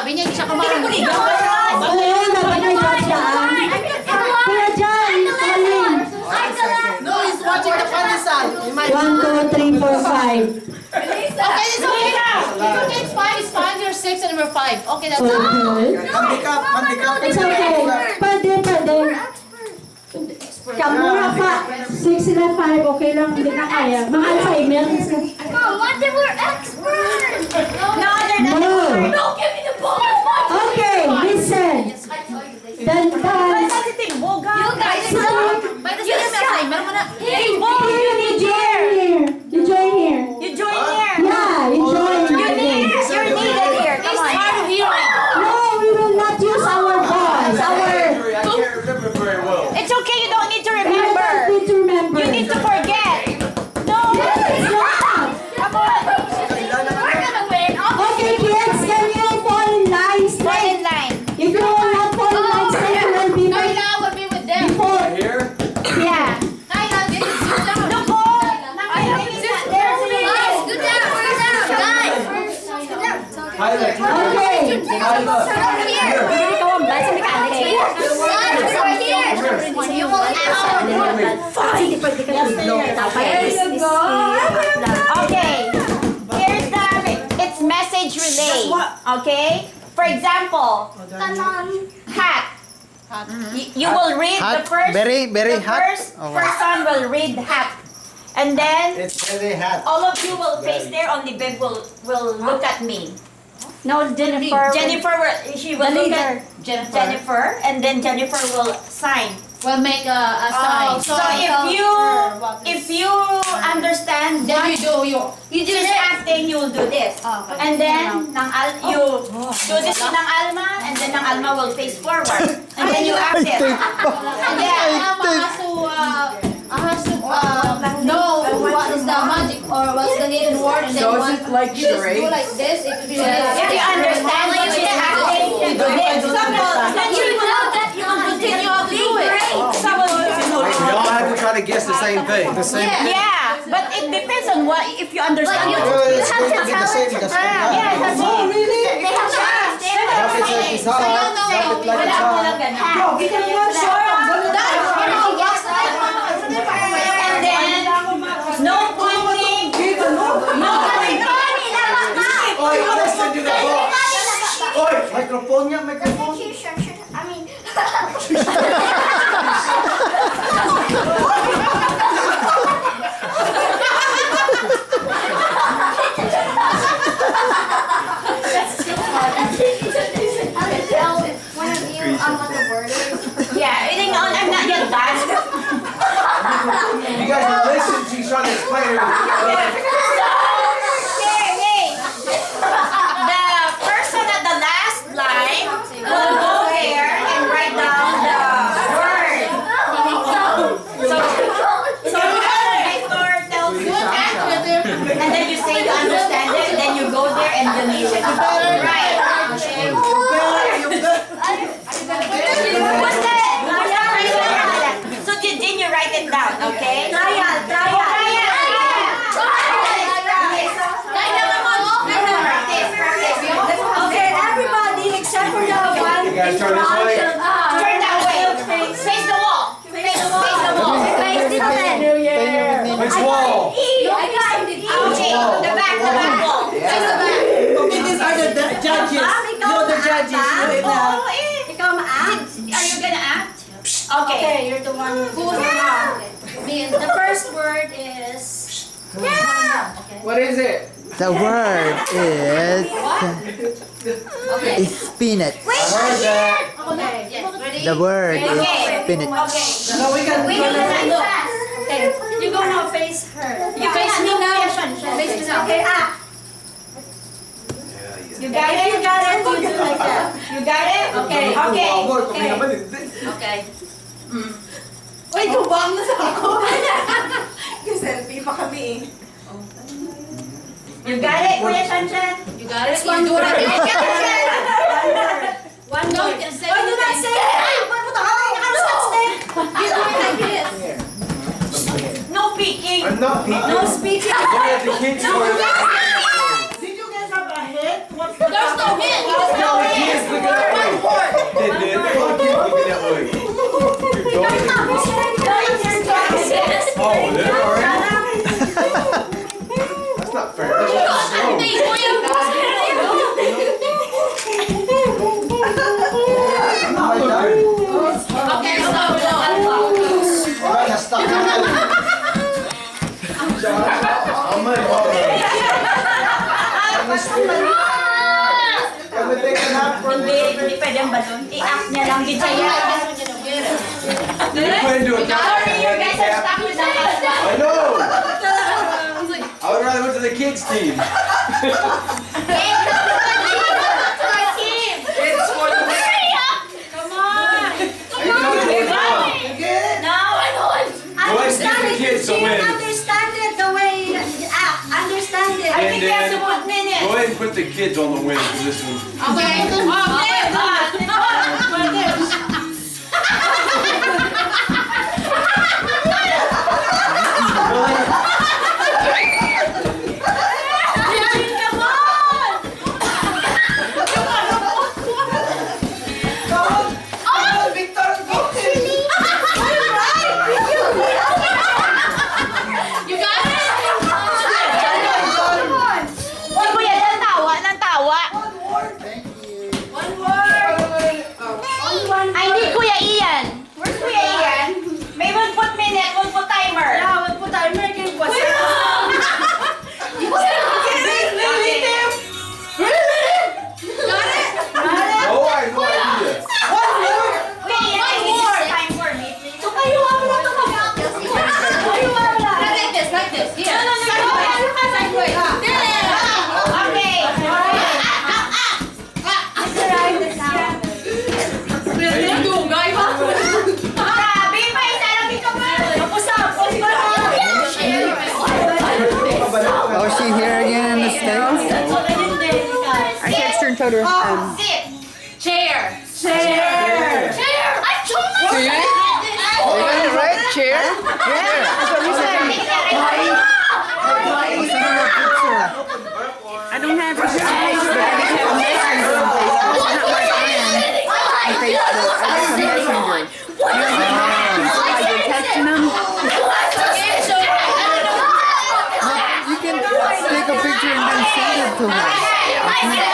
sabi niya, hindi siya kumain. Ano yun? Dapat may judge dyan. Kuya Jan, Colin. No, he's watching the funny side. 1, 2, 3, 4, 5. Okay, it's okay now. Okay, it's fine, it's fine. You're 6 and we're 5. Okay, that's all. Handicap, handicap. It's okay. Pwede. Kamura pa. 6 sila 5. Okay lang. Hindi na kaya. Mga Alzheimer. Mom, what if we're experts? No, they're not No. experts. No, give me the ball. Okay, listen. Then, You guys suck. By the same time, meron mo na. Hey, you join here. You join here. You join here. Yeah, you join You're here. needed here. Come It's on. hard of hearing. No, we will not use our voice. I can't remember very well. It's okay. You don't need to We remember. don't need to remember. You need to forget. No. Yeah. Come on. We're gonna win. Okay, kids, can you fall in line Fall straight? in line. If you will not fall in line straight, you will be Kayla will be with them. before. Here? Yeah. Kayla, this is sit down. No go. Guys, good down. We're down. Guys. Highlight. Okay. You will Okay. Here's it's message relay. Okay. For example, hat. You will read the Hat? first. Very the hot? first Oh, wow. person will read hat, and then It's very hot. all of you will face there. Only Beb will look at me. No, Jennifer. Jennifer she will look at Jennifer, and then Jennifer will sign. We'll make a sign. So if you understand Then what you do she's acting, you will do this. And then you do this to ng Alma, and then ng Alma will face forward. And then you act it. And then Alma has to know what is the magic or what's the hidden word. And then So is it like you just charades? do like this. It will be If you understand what she's acting, you do this. You will continue how to do it. We all have to try to guess the same thing. The same. Yeah, but it depends on what if you understand. Like what you It's have going to to be the tell same it. because Yeah, that's oh, really? They have chance. They have It's like chance. it's hot. Drop it like it's hot. And then, no pointing. No pointing. Oy, listen to the box. Oy, microphone niya, microphone. Yeah, I'm not yet done. You guys will listen. She's trying to explain her. Wait. The person at the last line will go there and write down the word. So Victor tells you, and then you say you understand it, and then you go there and delete it. Right. What's that? So then you write it down, okay? Okay, everybody except for the one. You guys turn this way. Turn that way. Face the wall. Face the wall. New Year. Which wall? Okay, the back wall. Okay, these are the judges. You're the judges. You're in the... Are you gonna act? Okay. You're the one who's the first word is. What is it? The word is spinach. I heard that. Okay, yes, ready? The word is Okay. spinach. Okay. No, we can... Okay, you're gonna face her. You face me now. Face me now. Okay, You got it? You got it. You do like that. You got it? Okay. Okay. Kami naman hindi. Okay. Wait, kubang na sa ako. Yung selfie pa kami. You got it, Kuya Shanshan? You got it? You do it. One no, you can say it. Do not say it. You do it like this. No peeking. I'm not peeking. No speaking. Look at the kids. Did you guys have a hit? What's the... There's no hint. You just know it. Can we take a nap for Hindi pwede ang balon. I-act niya lang din siya. You put into a Sorry, you guys are stuck with the I know. I would rather went to the kids team. It's for the Come on! Now I know it! Go ahead and give the kids a win. Understand it the way you act. Understand it. I think we have to put Go minutes. ahead and put the kids on the win position. Okay. You got it? Uy, kuya, ng tawa, ng tawa. Ay, hindi Kuya Ian. Where's Kuya Ian? May we'll put minute, we'll put timer. Yeah, we'll put timer. Give us. No, I have no idea. Kuya Ian, I need more time for me, please. So kayo, wala to kayo, wala. Like this, like this. Here. No. Sideways. Okay. Grabe, may sarapin ka ba? Tapos Oh, is she here again in the States? I text her and told her. Sit. Chair. Chair. I told my You got it right? Chair? I'll send her a picture. I don't have her face, but I did have a messenger on Facebook. It's not like I am on Facebook. I have a messenger. You know, people like you're texting them. You can take a picture and then send it to her.